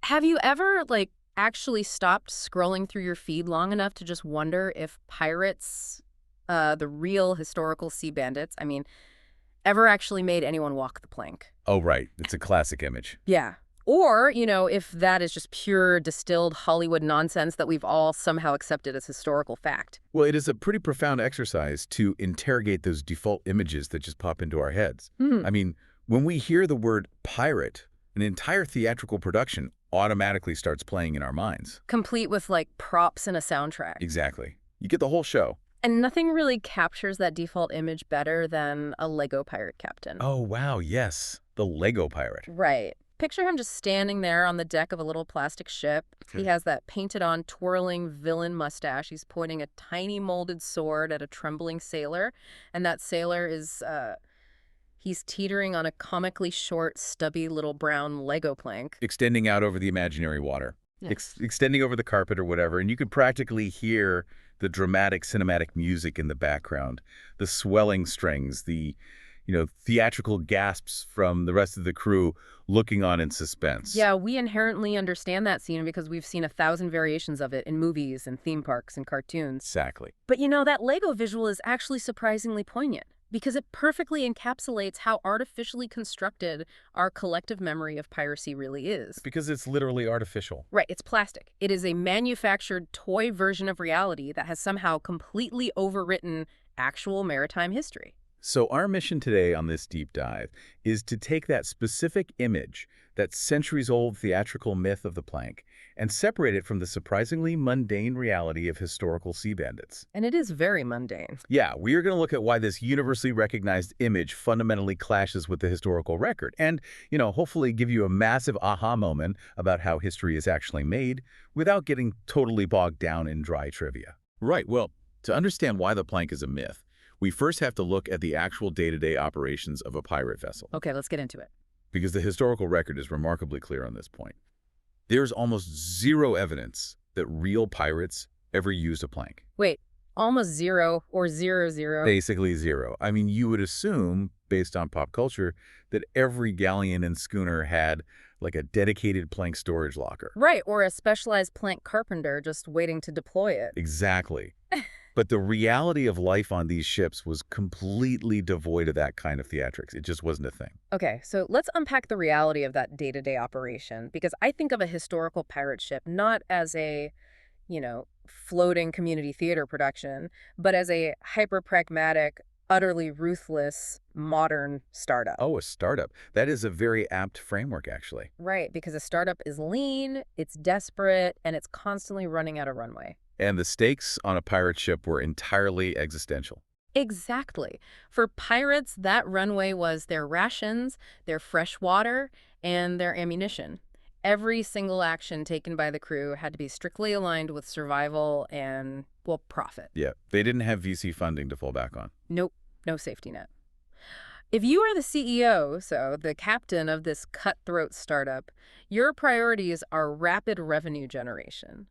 Have you ever, actually stopped scrolling through your feed long enough to just wonder if pirates, the real historical sea bandits, ever actually made anyone walk the plank? Oh, right. It's a classic image. Yeah. Or, if that is just pure distilled Hollywood nonsense that we've all somehow accepted as historical fact. Well, it is a pretty profound exercise to interrogate those default images that just pop into our heads. When we hear the word pirate, an entire theatrical production automatically starts playing in our minds. Complete with, props and a soundtrack. Exactly. You get the whole show. And nothing really captures that default image better than a Lego pirate captain. Oh, wow, yes. The Lego pirate. Right. Picture him just standing there on the deck of a little plastic ship. He has that painted-on, twirling villain mustache. He's pointing a tiny molded sword at a trembling sailor. And that sailor is, he's teetering on a comically short, stubby little brown Lego plank. Extending out over the imaginary water. Yeah. Extending over the carpet or whatever. And you could practically hear the dramatic cinematic music in the background, the swelling strings, the theatrical gasps from the rest of the crew looking on in suspense. Yeah, we inherently understand that scene because we've seen 1,000 variations of it in movies and theme parks and cartoons. Exactly. But that Lego visual is actually surprisingly poignant because it perfectly encapsulates how artificially constructed our collective memory of piracy really is. Because it's literally artificial. Right, it's plastic. It is a manufactured toy version of reality that has somehow completely overwritten actual maritime history. So our mission today on this deep dive is to take that specific image, that centuries-old theatrical myth of the plank, and separate it from the surprisingly mundane reality of historical sea bandits. And it is very mundane. Yeah, we are going to look at why this universally recognized image fundamentally clashes with the historical record and, hopefully give you a massive aha moment about how history is actually made without getting totally bogged down in dry trivia. Right, well, to understand why the plank is a myth, we first have to look at the actual day-to-day operations of a pirate vessel. Okay, let's get into it. Because the historical record is remarkably clear on this point. There's almost zero evidence that real pirates ever used a plank. Wait, almost zero or 0. Basically zero. You would assume, based on pop culture, that every galleon and schooner had a dedicated plank storage locker. Right, or a specialized plank carpenter just waiting to deploy it. Exactly. But the reality of life on these ships was completely devoid of that kind of theatrics. It just wasn't a thing. Okay, so let's unpack the reality of that day-to-day operation, because I think of a historical pirate ship not as a, floating community theater production, but as a hyper-pragmatic, utterly ruthless, modern startup. Oh, a startup. That is a very apt framework, actually. Right, because a startup is lean, it's desperate, and it's constantly running out of runway. And the stakes on a pirate ship were entirely existential. Exactly. For pirates, that runway was their rations, their fresh water, and their ammunition. Every single action taken by the crew had to be strictly aligned with survival and, profit. Yeah, they didn't have VC funding to fall back on. Nope, no safety net. If you are the CEO, so the captain of this cutthroat startup, your priorities are rapid revenue generation,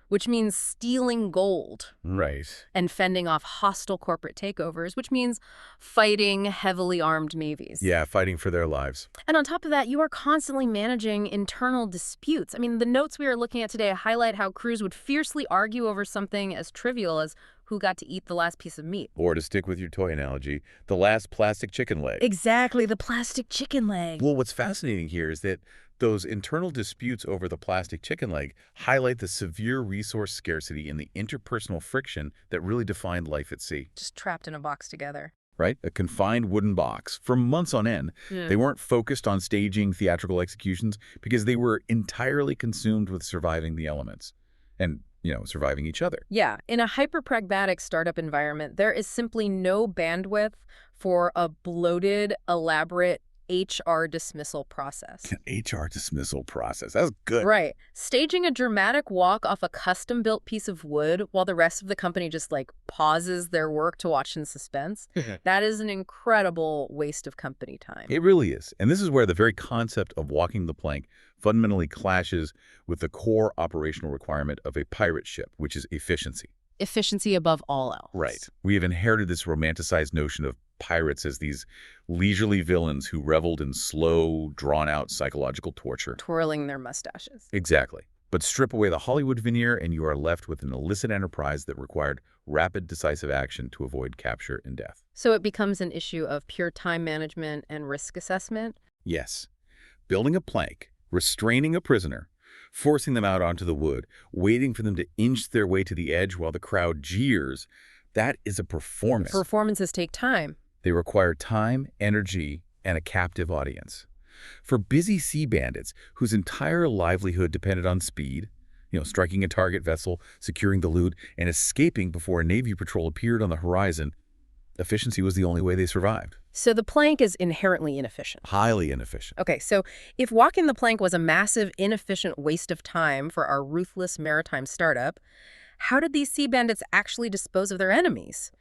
which means stealing gold. Right. And fending off hostile corporate takeovers, which means fighting heavily armed navies. Yeah, fighting for their lives. And on top of that, you are constantly managing internal disputes. The notes we are looking at today highlight how crews would fiercely argue over something as trivial as who got to eat the last piece of meat. Or to stick with your toy analogy, the last plastic chicken leg. Exactly, the plastic chicken leg. Well, what's fascinating here is that those internal disputes over the plastic chicken leg highlight the severe resource scarcity and the interpersonal friction that really defined life at sea. Just trapped in a box together. Right? A confined wooden box. For months on end, they weren't focused on staging theatrical executions because they were entirely consumed with surviving the elements and, surviving each other. Yeah. In a hyper-pragmatic startup environment, there is simply no bandwidth for a bloated, elaborate HR dismissal process. HR dismissal process. That's good. Right. Staging a dramatic walk off a custom-built piece of wood while the rest of the company just pauses their work to watch in suspense. That is an incredible waste of company time. It really is. And this is where the very concept of walking the plank fundamentally clashes with the core operational requirement of a pirate ship, which is efficiency. Efficiency above all else. Right. We have inherited this romanticized notion of pirates as these leisurely villains who reveled in slow, drawn-out psychological torture. Twirling their mustaches. Exactly. But strip away the Hollywood veneer and you are left with an illicit enterprise that required rapid, decisive action to avoid capture and death. So it becomes an issue of pure time management and risk assessment? Yes. Building a plank, restraining a prisoner, forcing them out onto the wood, waiting for them to inch their way to the edge while the crowd jeers, that is a performance. Performances take time. They require time, energy, and a captive audience. For busy sea bandits whose entire livelihood depended on speed, striking a target vessel, securing the loot, and escaping before a Navy patrol appeared on the horizon, efficiency was the only way they survived. So the plank is inherently inefficient. Highly inefficient. Okay, so if walking the plank was a massive, inefficient waste of time for our ruthless maritime startup, how did these sea bandits actually dispose of their enemies?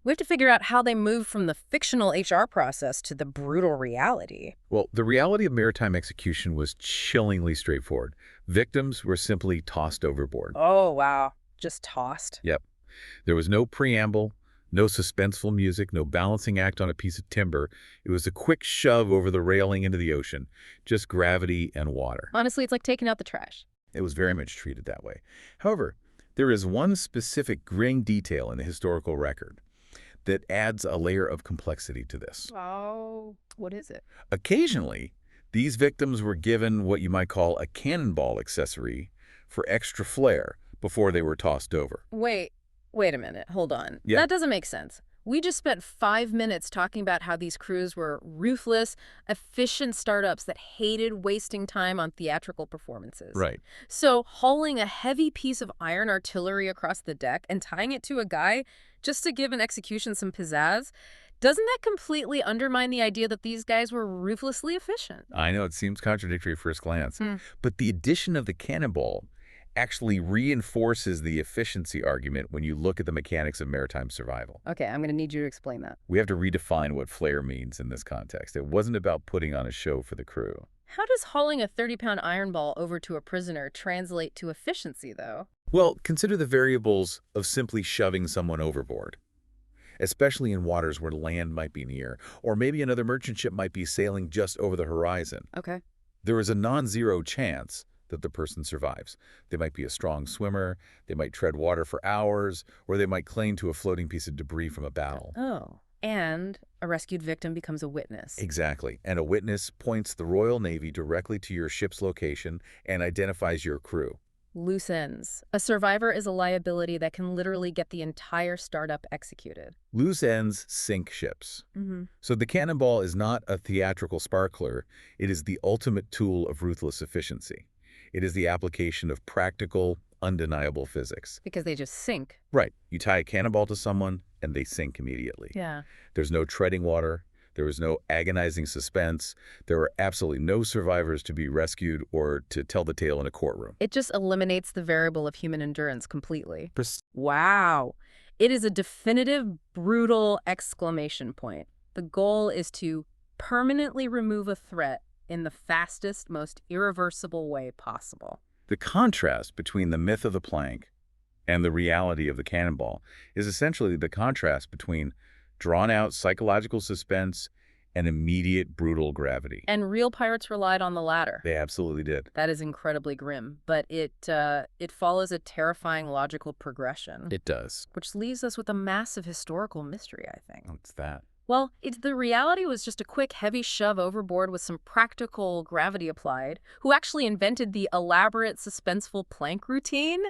We have to figure out how they move from the fictional HR process to the brutal reality. Well, the reality of maritime execution was chillingly straightforward. Victims were simply tossed overboard. Oh, wow. Just tossed? Yep. There was no preamble, no suspenseful music, no balancing act on a piece of timber. It was a quick shove over the railing into the ocean, just gravity and water. Honestly, it's like taking out the trash. It was very much treated that way. However, there is one specific grim detail in the historical record that adds a layer of complexity to this. Oh, what is it? Occasionally, these victims were given what you might call a cannonball accessory for extra flair before they were tossed over. Wait a minute. Hold on. Yeah. That doesn't make sense. We just spent 5 minutes talking about how these crews were ruthless, efficient startups that hated wasting time on theatrical performances. Right. So hauling a heavy piece of iron artillery across the deck and tying it to a guy just to give an execution some pizzazz, doesn't that completely undermine the idea that these guys were ruthlessly efficient? I know it seems contradictory at first glance, but the addition of the cannonball actually reinforces the efficiency argument when you look at the mechanics of maritime survival. Okay, I'm going to need you to explain that. We have to redefine what flair means in this context. It wasn't about putting on a show for the crew. How does hauling a 30-pound iron ball over to a prisoner translate to efficiency, though? Well, consider the variables of simply shoving someone overboard, especially in waters where land might be near, or maybe another merchant ship might be sailing just over the horizon. Okay. There is a non-zero chance that the person survives. They might be a strong swimmer, they might tread water for hours, or they might cling to a floating piece of debris from a battle. Oh, and a rescued victim becomes a witness. Exactly. And a witness points the Royal Navy directly to your ship's location and identifies your crew. Loose ends. A survivor is a liability that can literally get the entire startup executed. Loose ends sink ships. So the cannonball is not a theatrical sparkler. It is the ultimate tool of ruthless efficiency. It is the application of practical, undeniable physics. Because they just sink. Right. You tie a cannonball to someone, and they sink immediately. Yeah. There's no treading water. There was no agonizing suspense. There were absolutely no survivors to be rescued or to tell the tale in a courtroom. It just eliminates the variable of human endurance completely. Wow. It is a definitive, brutal exclamation point. The goal is to permanently remove a threat in the fastest, most irreversible way possible. The contrast between the myth of the plank and the reality of the cannonball is essentially the contrast between drawn-out psychological suspense and immediate brutal gravity. And real pirates relied on the latter. They absolutely did. That is incredibly grim, but it follows a terrifying logical progression. It does. Which leaves us with a massive historical mystery, I think. What's that? Well, the reality was just a quick, heavy shove overboard with some practical gravity applied. Who actually invented the elaborate, suspenseful plank routine?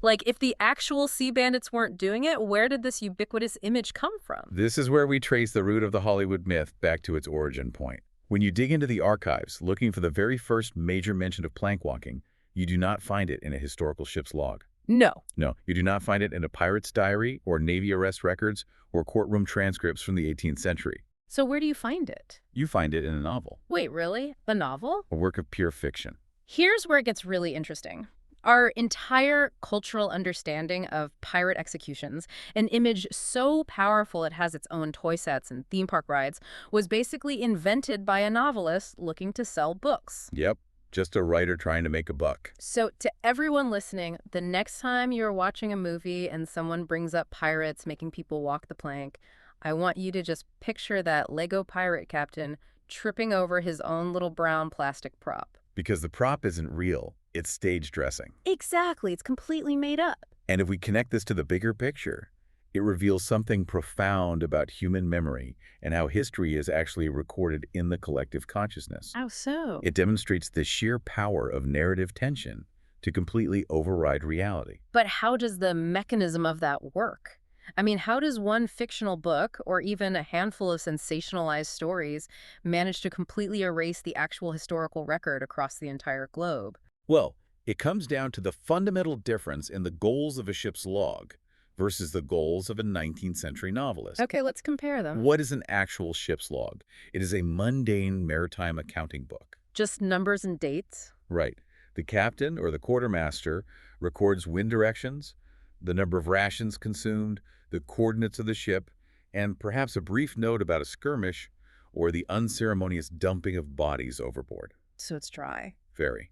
Like, if the actual sea bandits weren't doing it, where did this ubiquitous image come from? This is where we trace the root of the Hollywood myth back to its origin point. When you dig into the archives, looking for the very first major mention of plank walking, you do not find it in a historical ship's log. No. No, you do not find it in a pirate's diary or Navy arrest records or courtroom transcripts from the 18th century. So where do you find it? You find it in a novel. Wait, really? A novel? A work of pure fiction. Here's where it gets really interesting. Our entire cultural understanding of pirate executions, an image so powerful it has its own toy sets and theme park rides, was basically invented by a novelist looking to sell books. Yep. Just a writer trying to make a buck. So to everyone listening, the next time you're watching a movie and someone brings up pirates making people walk the plank, I want you to just picture that Lego pirate captain tripping over his own little brown plastic prop. Because the prop isn't real, it's stage dressing. Exactly, it's completely made up. And if we connect this to the bigger picture, it reveals something profound about human memory and how history is actually recorded in the collective consciousness. How so? It demonstrates the sheer power of narrative tension to completely override reality. But how does the mechanism of that work? I mean, how does one fictional book, or even a handful of sensationalized stories, manage to completely erase the actual historical record across the entire globe? Well, it comes down to the fundamental difference in the goals of a ship's log versus the goals of a 19th century novelist. Okay, let's compare them. What is an actual ship's log? It is a mundane maritime accounting book. Just numbers and dates? Right. The captain or the quartermaster records wind directions, the number of rations consumed, the coordinates of the ship, and perhaps a brief note about a skirmish or the unceremonious dumping of bodies overboard. So it's dry. Very.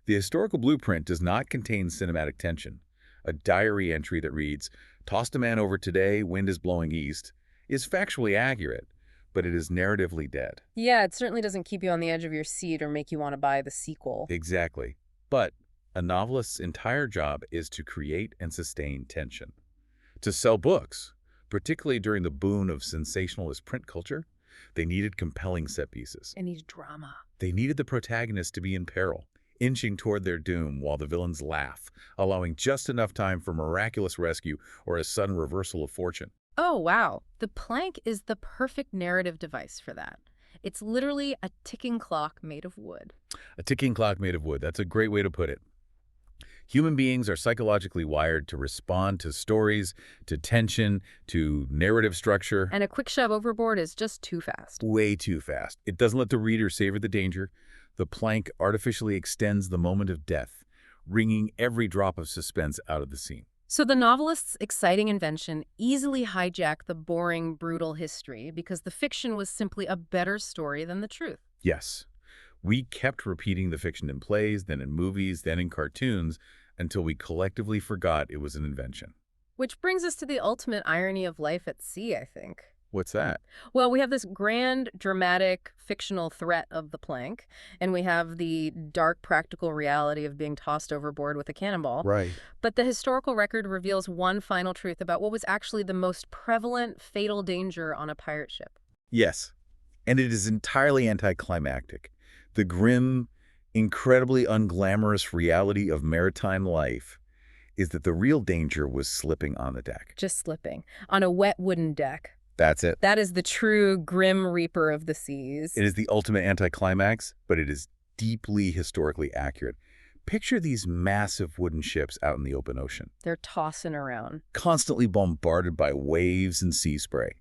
The historical blueprint does not contain cinematic tension. A diary entry that reads, "Tossed a man over today, wind is blowing east," is factually accurate, but it is narratively dead. Yeah, it certainly doesn't keep you on the edge of your seat or make you want to buy the sequel. Exactly. But a novelist's entire job is to create and sustain tension. To sell books, particularly during the boom of sensationalist print culture, they needed compelling set pieces. It needs drama. They needed the protagonist to be in peril, inching toward their doom while the villains laugh, allowing just enough time for miraculous rescue or a sudden reversal of fortune. Oh, wow. The plank is the perfect narrative device for that. It's literally a ticking clock made of wood. A ticking clock made of wood. That's a great way to put it. Human beings are psychologically wired to respond to stories, to tension, to narrative structure. And a quick shove overboard is just too fast. Way too fast. It doesn't let the reader savor the danger. The plank artificially extends the moment of death, wringing every drop of suspense out of the scene. So the novelist's exciting invention easily hijacked the boring, brutal history because the fiction was simply a better story than the truth. Yes. We kept repeating the fiction in plays, then in movies, then in cartoons, until we collectively forgot it was an invention. Which brings us to the ultimate irony of life at sea, I think. What's that? Well, we have this grand, dramatic, fictional threat of the plank, and we have the dark, practical reality of being tossed overboard with a cannonball. Right. But the historical record reveals one final truth about what was actually the most prevalent, fatal danger on a pirate ship. Yes. And it is entirely anticlimactic. The grim, incredibly unglamorous reality of maritime life is that the real danger was slipping on the deck. Just slipping. On a wet wooden deck. That's it. That is the true grim reaper of the seas. It is the ultimate anticlimax, but it is deeply historically accurate. Picture these massive wooden ships out in the open ocean, They're tossing around. constantly bombarded by waves and sea spray.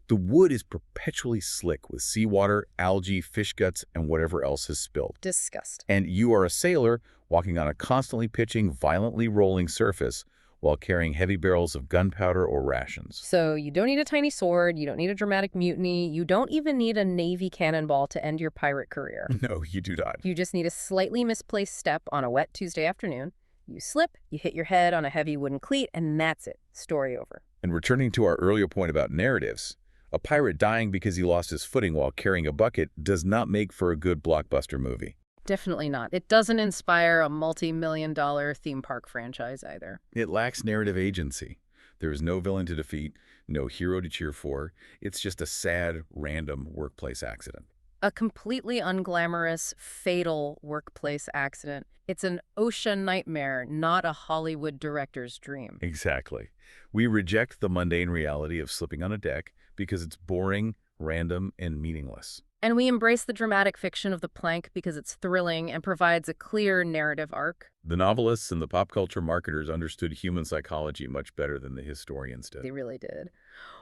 The wood is perpetually slick with seawater, algae, fish guts, and whatever else has spilled. Disgusting. And you are a sailor walking on a constantly pitching, violently rolling surface while carrying heavy barrels of gunpowder or rations. So you don't need a tiny sword, you don't need a dramatic mutiny, you don't even need a Navy cannonball to end your pirate career. No, you do not. You just need a slightly misplaced step on a wet Tuesday afternoon. You slip, you hit your head on a heavy wooden cleat, and that's it. Story over. And returning to our earlier point about narratives, a pirate dying because he lost his footing while carrying a bucket does not make for a good blockbuster movie. Definitely not. It doesn't inspire a multi-million-dollar theme park franchise either. It lacks narrative agency. There is no villain to defeat, no hero to cheer for. It's just a sad, random workplace accident. A completely unglamorous, fatal workplace accident. It's an ocean nightmare, not a Hollywood director's dream. Exactly. We reject the mundane reality of slipping on a deck because it's boring, random, and meaningless. And we embrace the dramatic fiction of the plank because it's thrilling and provides a clear narrative arc. The novelists and the pop culture marketers understood human psychology much better than the historians did. They really did.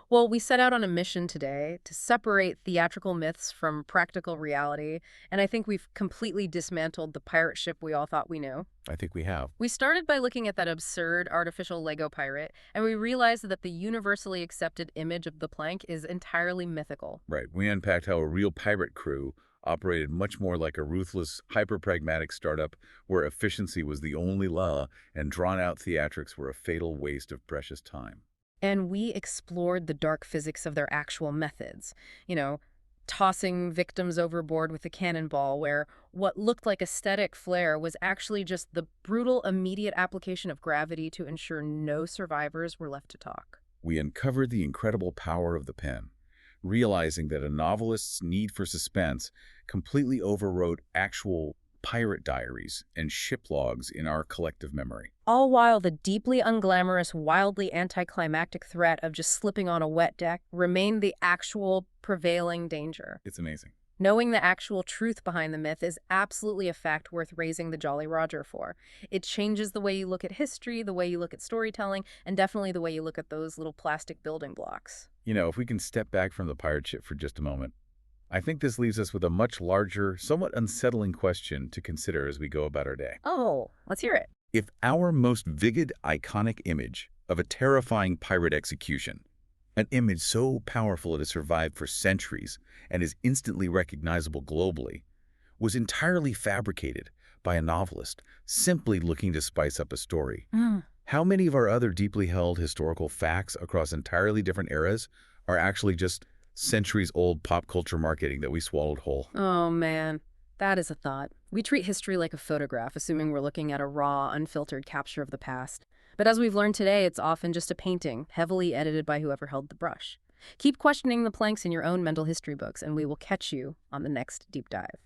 Well, we set out on a mission today to separate theatrical myths from practical reality, and I think we've completely dismantled the pirate ship we all thought we knew. I think we have. We started by looking at that absurd artificial Lego pirate, and we realized that the universally accepted image of the plank is entirely mythical. Right. We unpacked how a real pirate crew operated much more like a ruthless, hyper-pragmatic startup where efficiency was the only law and drawn-out theatrics were a fatal waste of precious time. And we explored the dark physics of their actual methods. You know, tossing victims overboard with a cannonball, where what looked like aesthetic flair was actually just the brutal, immediate application of gravity to ensure no survivors were left to talk. We uncovered the incredible power of the pen, realizing that a novelist's need for suspense completely overrode actual pirate diaries and ship logs in our collective memory. All while the deeply unglamorous, wildly anticlimactic threat of just slipping on a wet deck remained the actual prevailing danger. It's amazing. Knowing the actual truth behind the myth is absolutely a fact worth raising the Jolly Roger for. It changes the way you look at history, the way you look at storytelling, and definitely the way you look at those little plastic building blocks. If we can step back from the pirate ship for just a moment, I think this leaves us with a much larger, somewhat unsettling question to consider as we go about our day. Oh, let's hear it. If our most vivid, iconic image of a terrifying pirate execution, an image so powerful it has survived for centuries and is instantly recognizable globally, was entirely fabricated by a novelist simply looking to spice up a story, how many of our other deeply held historical facts across entirely different eras are actually just centuries-old pop culture marketing that we swallowed whole? Oh, man. That is a thought. We treat history like a photograph, assuming we're looking at a raw, unfiltered capture of the past. But as we've learned today, it's often just a painting, heavily edited by whoever held the brush. Keep questioning the planks in your own mental history books, and we will catch you on the next deep dive.